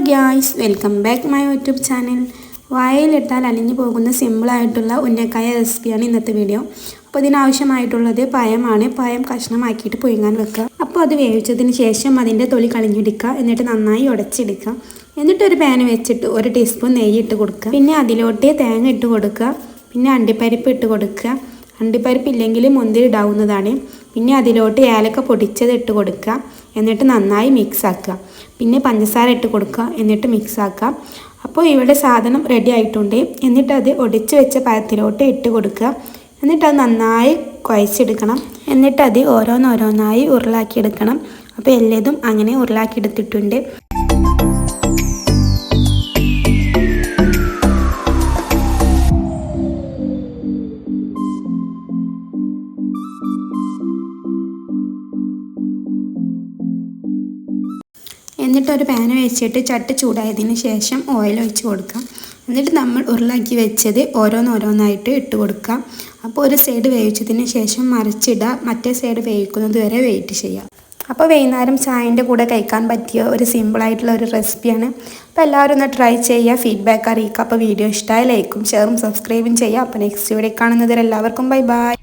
Guys, welcome back my YouTube channel. വായയിലിട്ടാൽ അലിഞ്ഞു പോകുന്ന സിമ്പിളായിട്ടുള്ള ഉന്നക്കായ റെസിപ്പിയാണ് ഇന്നത്തെ വീഡിയോ. അപ്പോൾ ഇതിനാവശ്യമായിട്ടുള്ളത് പഴമാണ്. പഴം കഷ്ണമാക്കിയിട്ട് പുഴുങ്ങാൻ വെക്കുക. അപ്പോൾ അത് വേവിച്ചതിന് ശേഷം അതിൻ്റെ തൊലി കളഞ്ഞെടുക്കുക. എന്നിട്ട് നന്നായി ഉടച്ചെടുക്കുക. എന്നിട്ട് ഒരു പാൻ വെച്ചിട്ട് 1 ടീസ്പൂൺ നെയ്യ് ഇട്ട് കൊടുക്കുക. പിന്നെ അതിലോട്ട് തേങ്ങ ഇട്ട് കൊടുക്കുക. പിന്നെ അണ്ടിപ്പരിപ്പ് ഇട്ട് കൊടുക്കുക. അണ്ടിപ്പരിപ്പ് ഇല്ലെങ്കിൽ മുന്തിരി ഇടാവുന്നതാണ്. പിന്നെ അതിലോട്ട് ഏലക്ക പൊടിച്ചത് ഇട്ട് കൊടുക്കുക. എന്നിട്ട് നന്നായി മിക്സ് ആക്കുക. പിന്നെ പഞ്ചസാര ഇട്ട് കൊടുക്കുക. എന്നിട്ട് മിക്സ് ആക്കുക. അപ്പോൾ ഇവിടെ സാധനം റെഡി ആയിട്ടുണ്ട്. എന്നിട്ട് അത് ഒടിച്ച് വെച്ച പഴത്തിലോട്ട് ഇട്ട് കൊടുക്കുക. എന്നിട്ട് അത് നന്നായി കുഴച്ചെടുക്കണം. എന്നിട്ട് അത് ഓരോന്നോരോന്നായി ഉരുളാക്കിയെടുക്കണം. അപ്പോൾ എല്ലാതും അങ്ങനെ ഉരുളാക്കിയെടുത്തിട്ടുണ്ട്. എന്നിട്ട് ഒരു പാൻ വെച്ചിട്ട് ചട്ടി ചൂടായതിന് ശേഷം ഓയിൽ ഒഴിച്ച് കൊടുക്കാം. എന്നിട്ട് നമ്മൾ ഉരുളാക്കി വെച്ചത് ഓരോന്നോരോന്നായിട്ട് ഇട്ട് കൊടുക്കാം. അപ്പോൾ ഒരു സൈഡ് വേവിച്ചതിന് ശേഷം മറിച്ചിടുക. മറ്റേ സൈഡ് വേവിക്കുന്നത് വരെ വെയിറ്റ് ചെയ്യുക. അപ്പോൾ വൈകുന്നേരം ചായൻ്റെ കൂടെ കഴിക്കാൻ പറ്റിയ ഒരു സിമ്പിളായിട്ടുള്ള ഒരു റെസിപ്പിയാണ്. അപ്പോൾ എല്ലാവരും ഒന്ന് ട്രൈ ചെയ്യുക, ഫീഡ്ബാക്ക് അറിയിക്കുക. അപ്പോൾ വീഡിയോ ഇഷ്ടമായ ലൈക്കും ഷെയറും സബ്സ്ക്രൈബും ചെയ്യുക. അപ്പോൾ നെക്സ്റ്റ് വീഡിയോ കാണുന്നതിൽ എല്ലാവർക്കും ബൈ ബൈ.